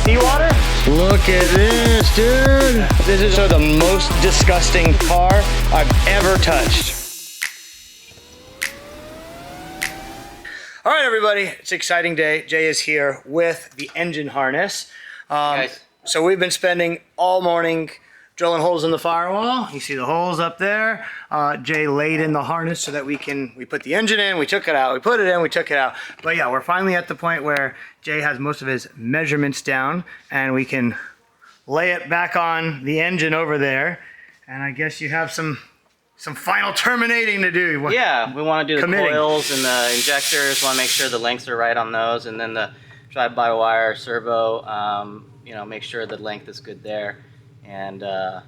seawater? Look at this, dude. This is the most disgusting car I've ever touched. All right, everybody, it's an exciting day. Jay is here with the engine harness. So we've been spending all morning drilling holes in the firewall. You see the holes up there. Jay laid in the harness so that we put the engine in, we took it out, we put it in, we took it out. But yeah, we're finally at the point where Jay has most of his measurements down and we can lay it back on the engine over there. And I guess you have some final terminating to do. Yeah, we want to do the Committing. coils and the injectors. Want to make sure the lengths are right on those, and then the drive-by-wire servo. You know, make sure the length is good there, and yeah,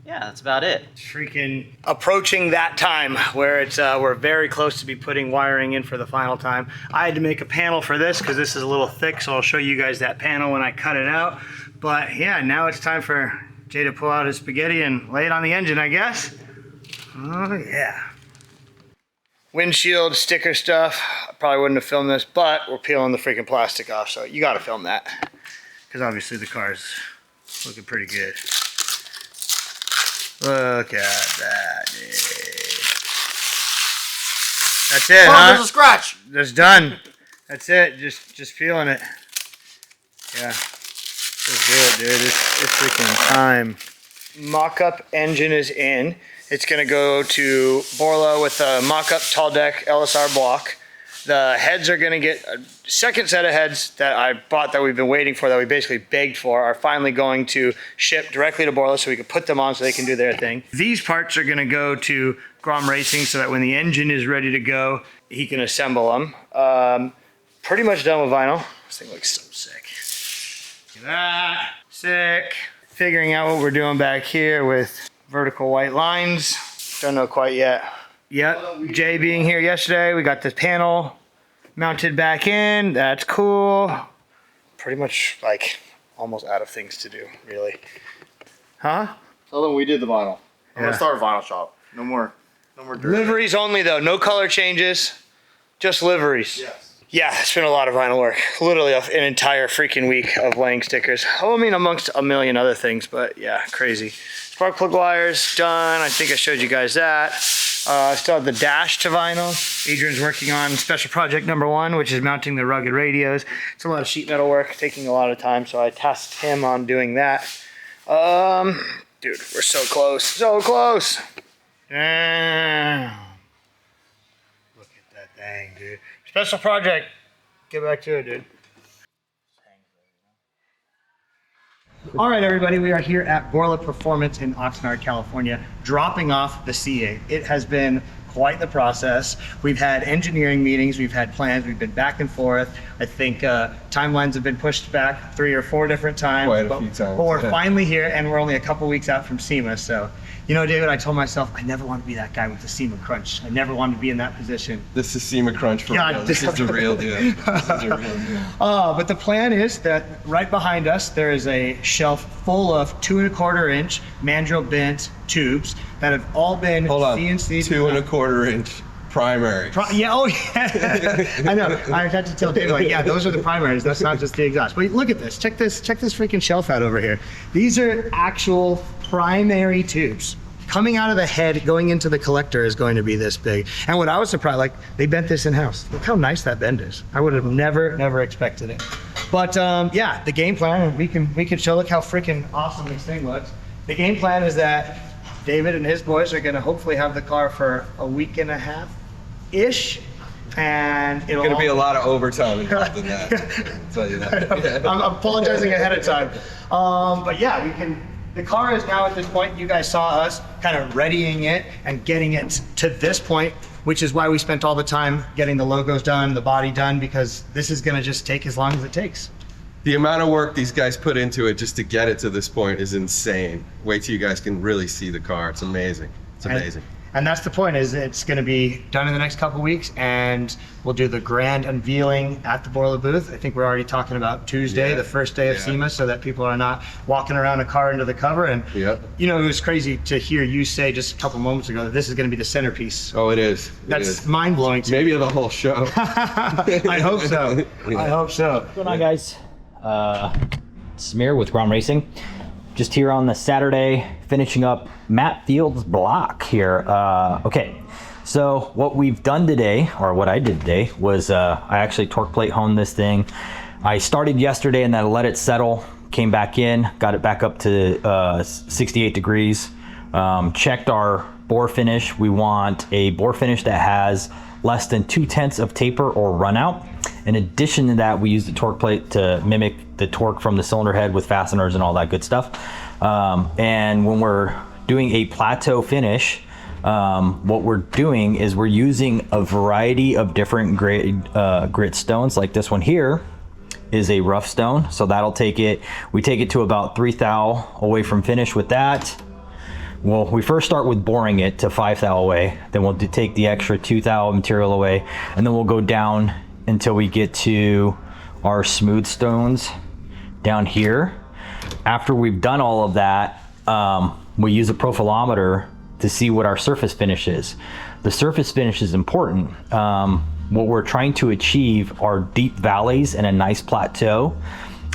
that's about it. Freaking approaching that time where it's we're very close to be putting wiring in for the final time. I had to make a panel for this because this is a little thick, so I'll show you guys that panel when I cut it out. But yeah, now it's time for Jay to pull out his spaghetti and lay it on the engine, I guess. Oh yeah. Windshield sticker stuff. I probably wouldn't have filmed this, but we're peeling the freaking plastic off, so you got to film that because obviously the car's looking pretty good. Look at that, dude. That's it, Oh, huh? there's a scratch. That's done. That's it. Just peeling it. Yeah. Just do it, dude. It's freaking time. Mock-up engine is in. It's gonna go to Borla with a mock-up tall deck LSR block. The heads are gonna get a second set of heads that I bought that we've been waiting for, that we basically begged for, are finally going to ship directly to Borla so we can put them on so they can do their thing. These parts are gonna go to Gromm Racing so that when the engine is ready to go, he can assemble them. Pretty much done with vinyl. This thing looks so sick. Look at that, sick. Figuring out what we're doing back here with vertical white lines. Don't know quite yet. Yep, Jay being here yesterday, we got this panel mounted back in. That's cool. Pretty much like almost out of things to do, really. Huh? Tell them we did the vinyl. I'm Yeah. gonna start a vinyl shop. No more dirt. Liveries only though, no color changes, just liveries. Yes. Yeah, it's been a lot of vinyl work. Literally an entire freaking week of laying stickers. Oh, I mean, amongst a million other things, but yeah, crazy. Spark plug wires done. I think I showed you guys that. I still have the dash to vinyl. Adrian's working on special project number 1, which is mounting the rugged radios. It's a lot of sheet metal work, taking a lot of time, so I tasked him on doing that. Dude, we're so close, so close. Damn. Look at that thing, dude. Special project. Get back to it, dude. All right, everybody, we are here at Borla Performance in Oxnard, California, dropping off the C8. It has been quite the process. We've had engineering meetings, we've had plans, we've been back and forth. I think timelines have been pushed back 3 or 4 different times. Quite a few times. But we're finally here, and we're only a couple weeks out from SEMA. So, you know, David, I told myself I never want to be that guy with the SEMA crunch. I never wanted to be in that position. This is SEMA crunch for God, real. This is the real deal. This is the real deal. But the plan is that right behind us, there is a shelf full of 2 1/4 inch mandrel bent tubes that have all been Hold on. CNC. 2 1/4 inch primary. Yeah, oh yeah. I know. I had to tell David, like, yeah, those are the primaries. That's not just the exhaust. But look at this. Check this freaking shelf out over here. These are actual primary tubes. Coming out of the head, going into the collector is going to be this big. And what I was surprised, like, they bent this in-house. Look how nice that bend is. I would have never expected it. But yeah, the game plan, we can show, look how freaking awesome this thing looks. The game plan is that David and his boys are gonna hopefully have the car for a week and a half-ish. And it'll Gonna be a lot of overtime involved in that. I'll tell you that. Yeah. I'm apologizing ahead of time. But yeah, the car is now at this point, you guys saw us kind of readying it and getting it to this point, which is why we spent all the time getting the logos done, the body done, because this is gonna just take as long as it takes. The amount of work these guys put into it just to get it to this point is insane. Wait till you guys can really see the car. It's amazing. It's amazing. And that's the point, is it's going to be done in the next couple weeks, and we'll do the grand unveiling at the Borla booth. I think we're already talking about Tuesday, the first day of SEMA, so that people are not walking around a car into the cover. And you know, it was crazy to hear you say just a couple moments ago that this is going to be the centerpiece. Oh, it is. That's mind-blowing to me. Maybe the whole show. I hope so. I hope so. What's going on, guys? Semir with Gromm Racing. Just here on the Saturday, finishing up Matt Field's block here. Okay, so what we've done today, or what I did today, was I actually torque plate honed this thing. I started yesterday and then I let it settle, came back in, got it back up to 68 degrees. Checked our bore finish. We want a bore finish that has less than 2/10 of taper or run out. In addition to that, we use the torque plate to mimic the torque from the cylinder head with fasteners and all that good stuff. And when we're doing a plateau finish, what we're doing is we're using a variety of different grit stones. Like this one here is a rough stone, so that'll take it, we take it to about 3 thou away from finish with that. Well, we first start with boring it to 5 thou away, then we'll take the extra 2 thou material away, and then we'll go down until we get to our smooth stones down here. After we've done all of that, we use a profilometer to see what our surface finish is. The surface finish is important. What we're trying to achieve are deep valleys and a nice plateau.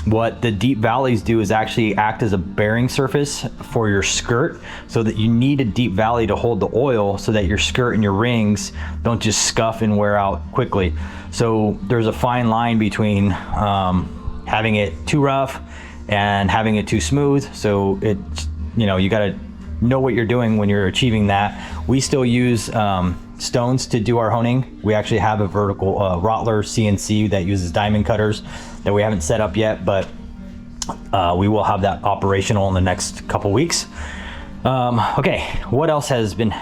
What the deep valleys do is actually act as a bearing surface for your skirt, so that you need a deep valley to hold the oil so that your skirt and your rings don't just scuff and wear out quickly. So there's a fine line between having it too rough and having it too smooth. So it's, you know, you got to know what you're doing when you're achieving that. We still use stones to do our honing. We actually have a vertical Rottler CNC that uses diamond cutters that we haven't set up yet, but we will have that operational in the next couple weeks. Okay, what else has been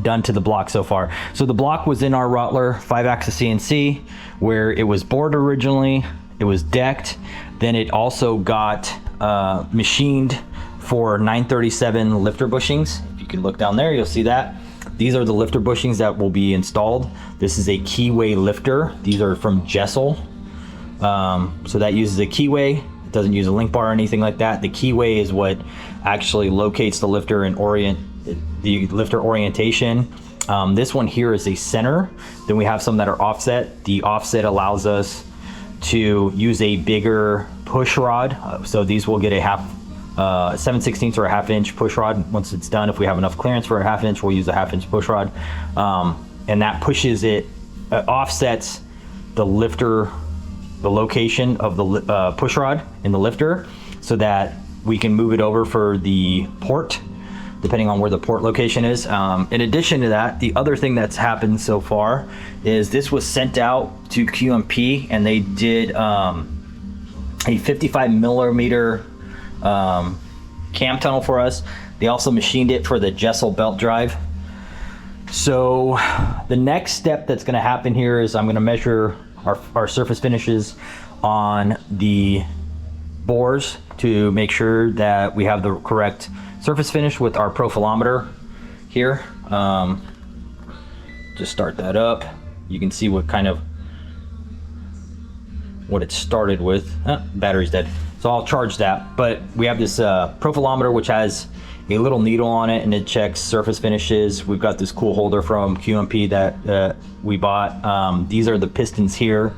done to the block so far? So the block was in our Rottler 5-axis CNC where it was bored originally, it was decked, then it also got machined for 937 lifter bushings. If you can look down there, you'll see that. These are the lifter bushings that will be installed. This is a keyway lifter. These are from Jessel. So that uses a keyway. It doesn't use a link bar or anything like that. The keyway is what actually locates the lifter and the lifter orientation. This one here is a center. Then we have some that are offset. The offset allows us to use a bigger push rod. So these will get a 7/16 or a 1/2 inch push rod once it's done. If we have enough clearance for a 1/2 inch, we'll use a 1/2 inch push rod. And that pushes it, offsets the lifter, the location of the push rod in the lifter, so that we can move it over for the port, depending on where the port location is. In addition to that, the other thing that's happened so far is this was sent out to QMP, and they did a 55 millimeter cam tunnel for us. They also machined it for the Jessel belt drive. So the next step that's going to happen here is I'm going to measure our surface finishes on the bores to make sure that we have the correct surface finish with our profilometer here. Just start that up. You can see what it started with. Battery's dead. So I'll charge that. But we have this profilometer which has a little needle on it, and it checks surface finishes. We've got this cool holder from QMP that we bought. These are the pistons here.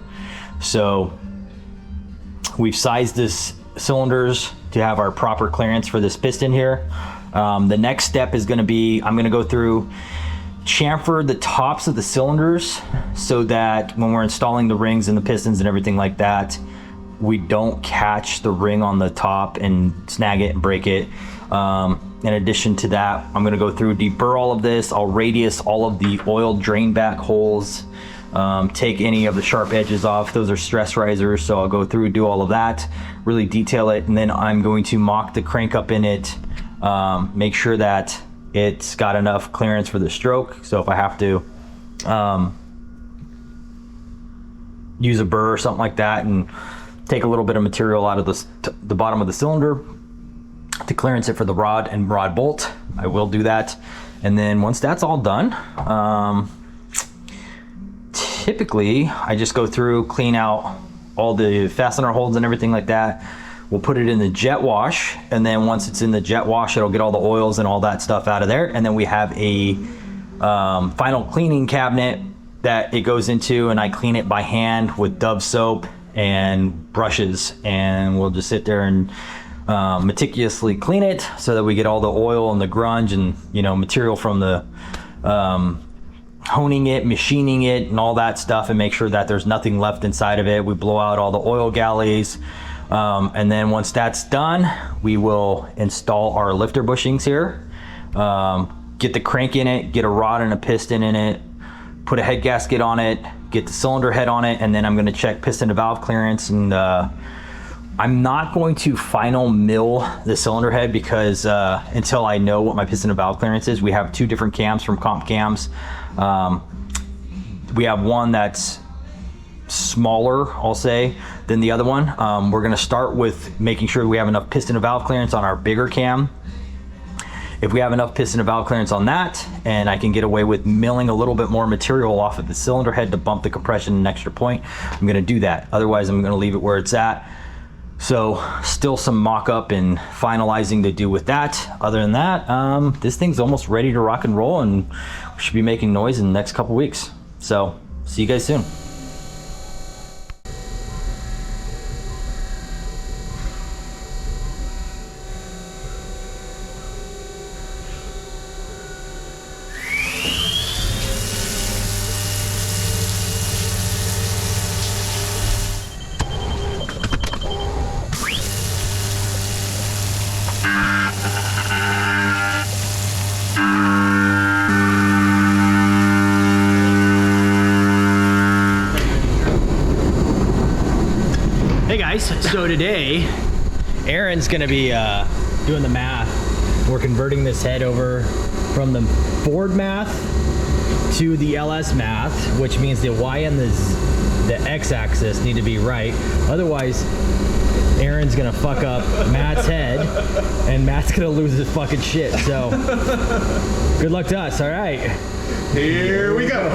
So we've sized this cylinders to have our proper clearance for this piston here. The next step is going to be, I'm going to go through, chamfer the tops of the cylinders so that when we're installing the rings and the pistons and everything like that, we don't catch the ring on the top and snag it and break it. In addition to that, I'm going to go through, deburr all of this. I'll radius all of the oil drain back holes, take any of the sharp edges off. Those are stress risers, so I'll go through, do all of that, really detail it, and then I'm going to mock the crank up in it, make sure that it's got enough clearance for the stroke. So if I have to use a burr or something like that and take a little bit of material out of the bottom of the cylinder to clearance it for the rod and rod bolt, I will do that. And then once that's all done, typically I just go through, clean out all the fastener holds and everything like that. We'll put it in the jet wash, and then once it's in the jet wash, it'll get all the oils and all that stuff out of there. And then we have a final cleaning cabinet that it goes into, and I clean it by hand with Dove soap and brushes, and we'll just sit there and meticulously clean it so that we get all the oil and the grunge and, you know, material from the honing it, machining it, and all that stuff, and make sure that there's nothing left inside of it. We blow out all the oil galleys, and then once that's done, we will install our lifter bushings here, get the crank in it, get a rod and a piston in it, put a head gasket on it, get the cylinder head on it, and then I'm going to check piston to valve clearance. And I'm not going to final mill the cylinder head because until I know what my piston to valve clearance is. We have two different cams from Comp Cams. We have one that's smaller, I'll say, than the other one. We're going to start with making sure we have enough piston to valve clearance on our bigger cam. If we have enough piston to valve clearance on that, and I can get away with milling a little bit more material off of the cylinder head to bump the compression an extra point, I'm going to do that. Otherwise, I'm going to leave it where it's at. So still some mock-up and finalizing to do with that. Other than that, this thing's almost ready to rock and roll, and we should be making noise in the next couple weeks. So see you guys soon. Hey guys, so today Aaron's gonna be doing the math. We're converting this head over from the Ford math to the LS math, which means the Y and the X axis need to be right. Otherwise, Aaron's gonna fuck up Matt's head and Matt's gonna lose his fucking shit. So good luck to us. All right, Here we go.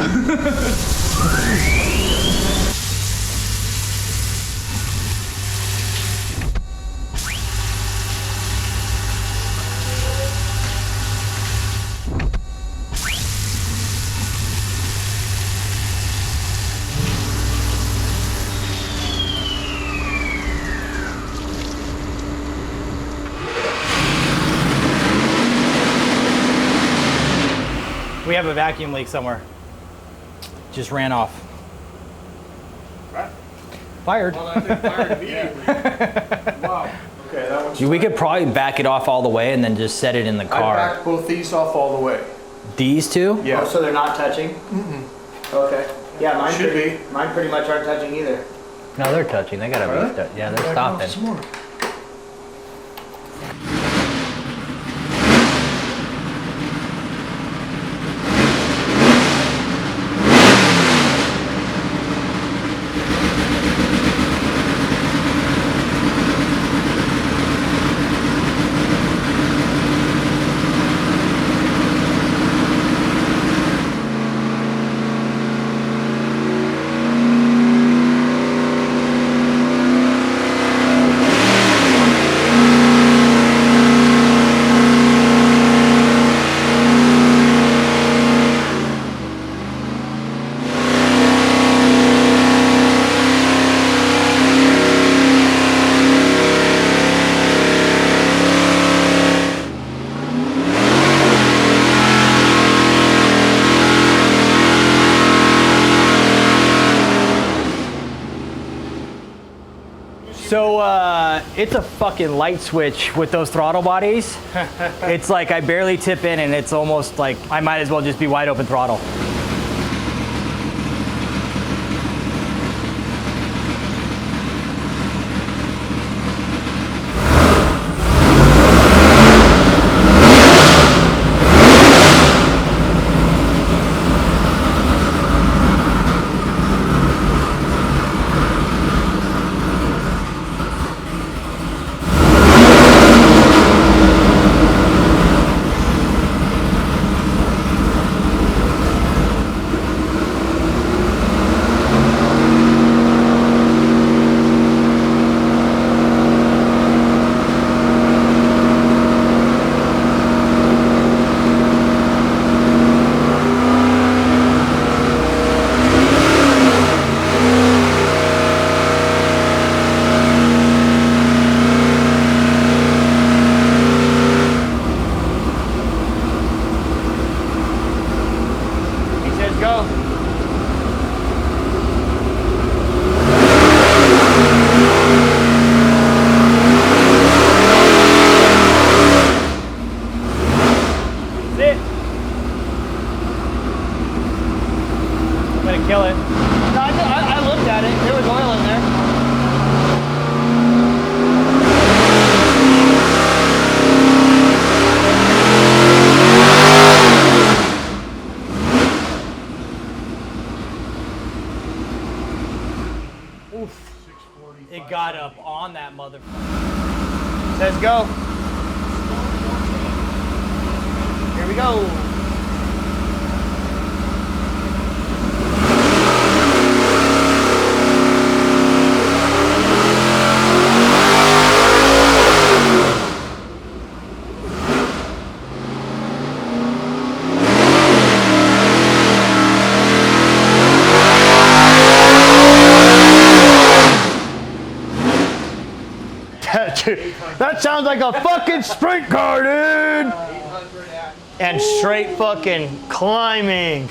we have a vacuum leak somewhere. Just ran off. Right. Fired. Well, I think fired immediately. Wow. Okay, that one's. We could probably back it off all the way and then just set it in the I car. backed both these off all the way. These two? Yeah. Oh, so they're not touching? Okay. Yeah, mine Should be. Mine pretty much aren't touching either. No, they're touching. They gotta Are be. they? Yeah, they're Back off some stopping. more. So it's a fucking light switch with those throttle bodies. It's like I barely tip in and it's almost like I might as well just be wide open throttle. Says go. Here we go. That sounds like a fucking sprint car, dude! And straight fucking climbing.